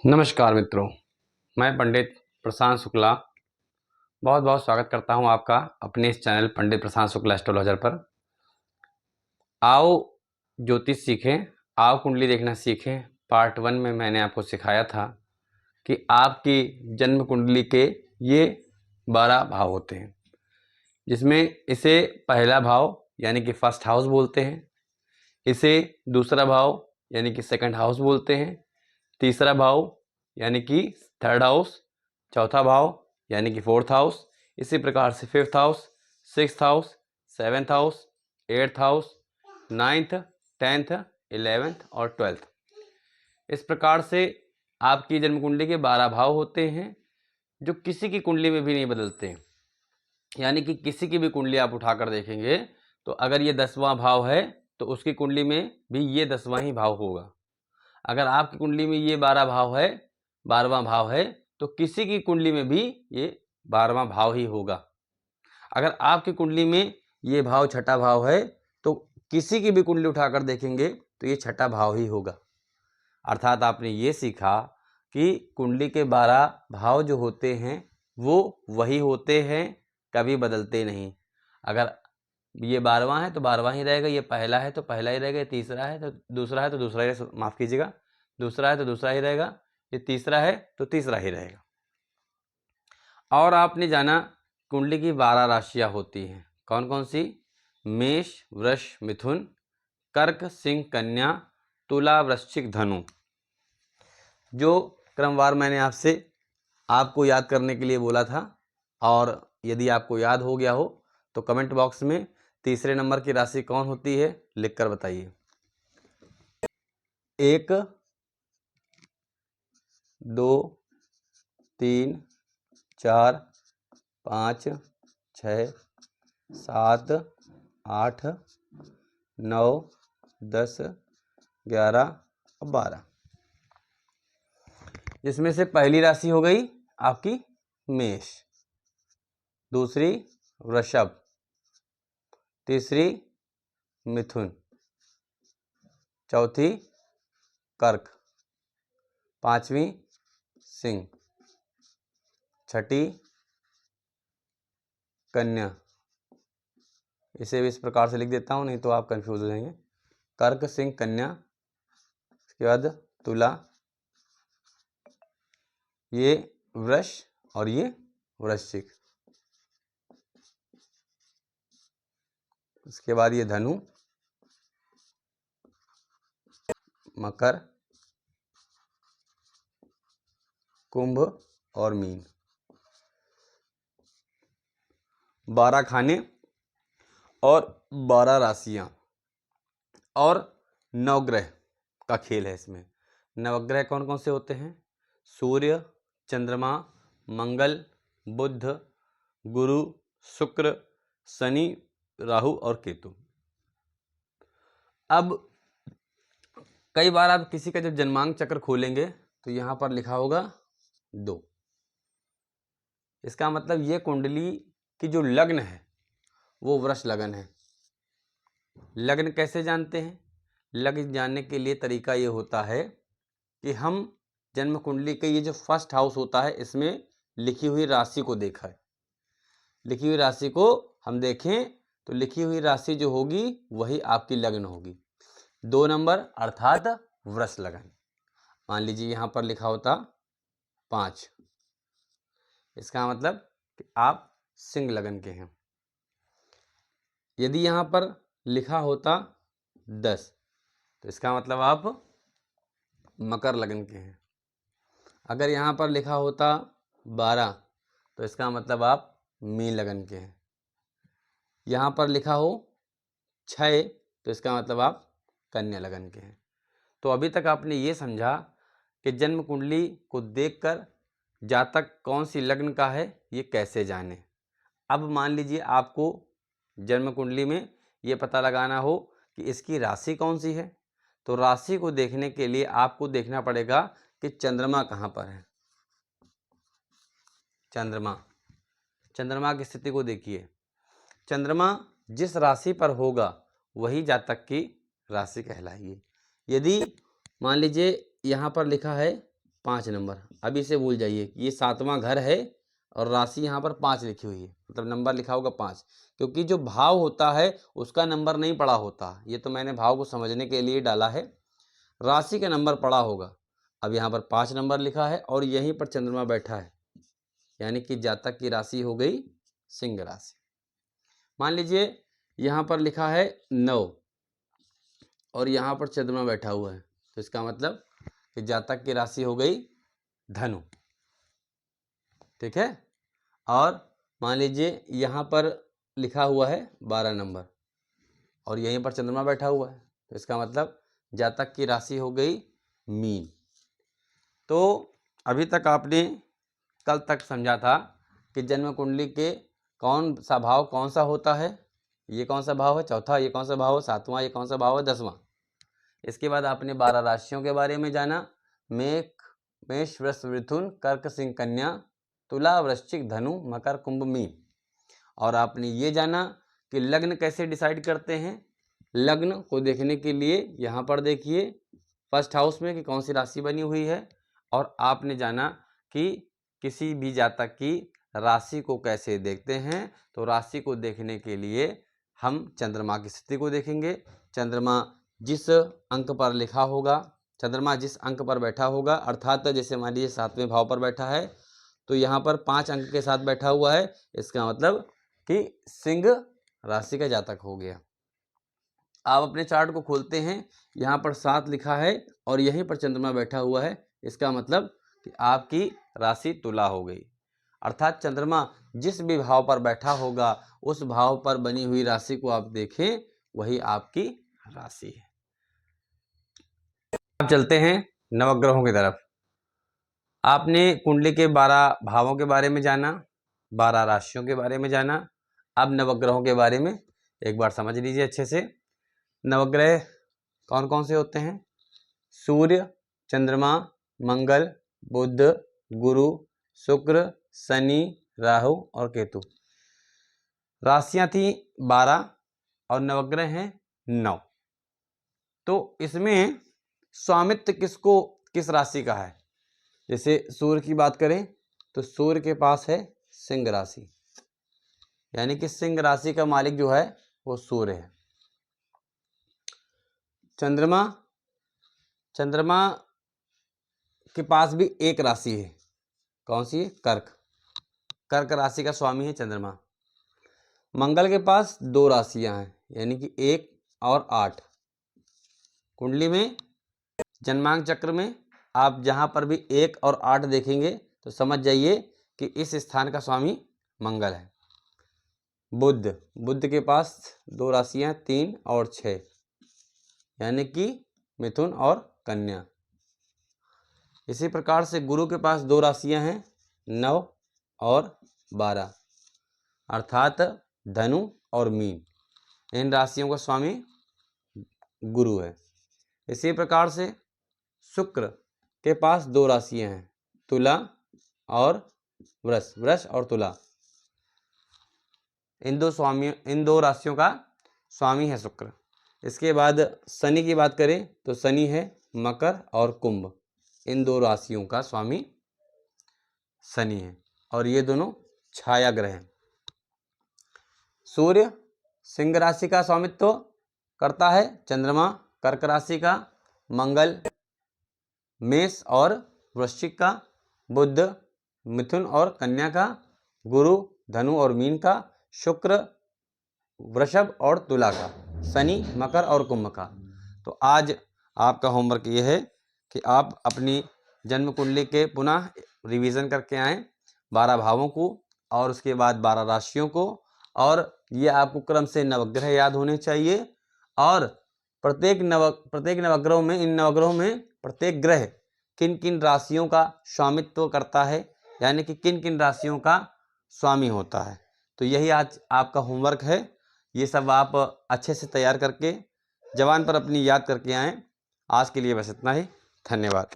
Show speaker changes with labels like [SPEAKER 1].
[SPEAKER 1] नमस्कार मित्रों, मैं पंडित प्रशांत शुक्ला बहुत बहुत स्वागत करता हूं आपका अपने इस चैनल पंडित प्रशांत शुक्ला एस्ट्रोलॉजर पर। आओ ज्योतिष सीखें, आओ कुंडली देखना सीखें। पार्ट 1 में मैंने आपको सिखाया था कि आपकी जन्म कुंडली के ये 12 भाव होते हैं, जिसमें इसे पहला भाव यानी कि फर्स्ट हाउस बोलते हैं, इसे दूसरा भाव यानी कि सेकंड हाउस बोलते हैं, तीसरा भाव यानी कि थर्ड हाउस, चौथा भाव यानी कि फोर्थ हाउस, इसी प्रकार से fifth house, sixth house, seventh house, eighth house, ninth, tenth, 11th और 12th। इस प्रकार से आपकी जन्म कुंडली के 12 भाव होते हैं, जो किसी की कुंडली में भी नहीं बदलते। यानी कि किसी की भी कुंडली आप उठाकर देखेंगे तो अगर ये 10वां भाव है तो उसकी कुंडली में भी ये 10वां ही भाव होगा। अगर आपकी कुंडली में ये 12 भाव है, 12वां भाव है, तो किसी की कुंडली में भी ये 12वां भाव ही होगा। अगर आपकी कुंडली में ये भाव छठा भाव है तो किसी की भी कुंडली उठाकर देखेंगे तो ये छठा भाव ही होगा। अर्थात आपने ये सीखा कि कुंडली के 12 भाव जो होते हैं वो वही होते हैं, कभी बदलते नहीं। अगर ये 12वां है तो 12वां ही रहेगा, ये पहला है तो पहला ही रहेगा, ये तीसरा है तो दूसरा है तो दूसरा ही, माफ़ कीजिएगा, दूसरा है तो दूसरा ही रहेगा, ये तीसरा है तो तीसरा ही रहेगा। और आपने जाना कुंडली की 12 राशियां होती हैं, कौन कौन सी? मेष, वृष, मिथुन, कर्क, सिंह, कन्या, तुला, वृश्चिक, धनु। जो क्रमवार मैंने आपको याद करने के लिए बोला था, और यदि आपको याद हो गया हो तो कमेंट बॉक्स में तीसरे नंबर की राशि कौन होती है लिखकर बताइए। 1, 2, 3, 4, 5, 6, 7, 8, 9, 10, 11 और 12। जिसमें से पहली राशि हो गई आपकी मेष, दूसरी वृषभ, तीसरी मिथुन, चौथी कर्क, पांचवी सिंह, छठी कन्या। इसे भी इस प्रकार से लिख देता हूं, नहीं तो आप कंफ्यूज हो जाएंगे। कर्क, सिंह, कन्या, इसके बाद तुला, ये वृष और ये वृश्चिक, इसके बाद ये धनु, मकर, कुंभ और मीन। 12 खाने और 12 राशियां और नवग्रह का खेल है इसमें। नवग्रह कौन कौन से होते हैं? सूर्य, चंद्रमा, मंगल, बुध, गुरु, शुक्र, शनि, राहु और केतु। अब कई बार आप किसी का जब जन्मांक चक्र खोलेंगे तो यहां पर लिखा होगा 2। इसका मतलब ये कुंडली की जो लग्न है वो वृष लगन है। लग्न कैसे जानते हैं? लग्न जानने के लिए तरीका ये होता है कि हम जन्म कुंडली के ये जो फर्स्ट हाउस होता है इसमें लिखी हुई राशि को देखा है। लिखी हुई राशि को हम देखें तो लिखी हुई राशि जो होगी वही आपकी लग्न होगी। 2 नंबर अर्थात वृष लगन। मान लीजिए यहाँ पर लिखा होता 5, इसका मतलब कि आप सिंह लगन के हैं। यदि यहाँ पर लिखा होता 10 तो इसका मतलब आप मकर लगन के हैं। अगर यहाँ पर लिखा होता 12 तो इसका मतलब आप मीन लगन के हैं। यहाँ पर लिखा हो 6 तो इसका मतलब आप कन्या लगन के हैं। तो अभी तक आपने ये समझा कि जन्म कुंडली को देखकर जातक कौन सी लग्न का है ये कैसे जाने। अब मान लीजिए आपको जन्म कुंडली में ये पता लगाना हो कि इसकी राशि कौन सी है, तो राशि को देखने के लिए आपको देखना पड़ेगा कि चंद्रमा कहाँ पर है। चंद्रमा की स्थिति को देखिए। चंद्रमा जिस राशि पर होगा वही जातक की राशि कहलाएगी। यदि मान लीजिए यहाँ पर लिखा है 5 नंबर। अभी से भूल जाइए ये 7वां घर है और राशि यहाँ पर 5 लिखी हुई है, मतलब नंबर लिखा होगा 5, क्योंकि जो भाव होता है उसका नंबर नहीं पड़ा होता। ये तो मैंने भाव को समझने के लिए डाला है, राशि का नंबर पड़ा होगा। अब यहाँ पर 5 नंबर लिखा है और यहीं पर चंद्रमा बैठा है, यानी कि जातक की राशि हो गई सिंह राशि। मान लीजिए यहाँ पर लिखा है 9 और यहाँ पर चंद्रमा बैठा हुआ है, तो इसका मतलब कि जातक की राशि हो गई धनु। ठीक है। और मान लीजिए यहाँ पर लिखा हुआ है 12 नंबर और यहीं पर चंद्रमा बैठा हुआ है, तो इसका मतलब जातक की राशि हो गई मीन। तो अभी तक आपने कल तक समझा था कि जन्म कुंडली के कौन सा भाव कौन सा होता है। ये कौन सा भाव है, चौथा। ये कौन सा भाव है, 7वां। ये कौन सा भाव है, 10वां। इसके बाद आपने 12 राशियों के बारे में जाना। मेष वृष मिथुन कर्क सिंह कन्या तुला वृश्चिक धनु मकर कुंभ मीन। और आपने ये जाना कि लग्न कैसे डिसाइड करते हैं। लग्न को देखने के लिए यहाँ पर देखिए फर्स्ट हाउस में कि कौन सी राशि बनी हुई है। और आपने जाना कि किसी भी जातक की राशि को कैसे देखते हैं। तो राशि को देखने के लिए हम चंद्रमा की स्थिति को देखेंगे। चंद्रमा जिस अंक पर लिखा होगा, चंद्रमा जिस अंक पर बैठा होगा, अर्थात जैसे मान लीजिए 7वें भाव पर बैठा है तो यहाँ पर 5 अंक के साथ बैठा हुआ है, इसका मतलब कि सिंह राशि का जातक हो गया। आप अपने चार्ट को खोलते हैं, यहाँ पर 7 लिखा है और यहीं पर चंद्रमा बैठा हुआ है, इसका मतलब कि आपकी राशि तुला हो गई। अर्थात चंद्रमा जिस भी भाव पर बैठा होगा उस भाव पर बनी हुई राशि को आप देखें, वही आपकी राशि है। अब चलते हैं नवग्रहों की तरफ। आपने कुंडली के 12 भावों के बारे में जाना, 12 राशियों के बारे में जाना। अब नवग्रहों के बारे में एक बार समझ लीजिए अच्छे से। नवग्रह कौन कौन से होते हैं? सूर्य, चंद्रमा, मंगल, बुध, गुरु, शुक्र, शनि, राहु और केतु। राशियां थी 12 और नवग्रह हैं 9। तो इसमें स्वामित्व किस राशि का है? जैसे सूर्य की बात करें तो सूर्य के पास है सिंह राशि, यानी कि सिंह राशि का मालिक जो है वो सूर्य है। चंद्रमा के पास भी एक राशि है, कौन सी है? कर्क राशि का स्वामी है चंद्रमा। मंगल के पास 2 राशियां हैं, यानी कि 1 और 8। कुंडली में जन्मांक चक्र में आप जहां पर भी 1 और 8 देखेंगे तो समझ जाइए कि इस स्थान का स्वामी मंगल है। बुध के पास 2 राशियां 3 और 6, यानी कि मिथुन और कन्या। इसी प्रकार से गुरु के पास 2 राशियां हैं 9 और 12, अर्थात धनु और मीन। इन राशियों का स्वामी गुरु है। इसी प्रकार से शुक्र के पास 2 राशियां हैं तुला और वृष और तुला। इन दो राशियों का स्वामी है शुक्र। इसके बाद शनि की बात करें तो शनि है मकर और कुंभ। इन 2 राशियों का स्वामी शनि है और ये दोनों छाया ग्रह हैं। सूर्य सिंह राशि का स्वामित्व करता है, चंद्रमा कर्क राशि का, मंगल मेष और वृश्चिक का, बुध मिथुन और कन्या का, गुरु धनु और मीन का, शुक्र वृषभ और तुला का, शनि मकर और कुंभ का। तो आज आपका होमवर्क ये है कि आप अपनी जन्म कुंडली के पुनः रिवीजन करके आएँ 12 भावों को और उसके बाद 12 राशियों को, और ये आपको क्रम से नवग्रह याद होने चाहिए। और प्रत्येक नवग्रहों में, इन नवग्रहों में प्रत्येक ग्रह किन किन राशियों का स्वामित्व करता है, यानी कि किन किन राशियों का स्वामी होता है। तो यही आज आपका होमवर्क है। ये सब आप अच्छे से तैयार करके जवान पर अपनी याद करके आएँ। आज के लिए बस इतना ही। धन्यवाद।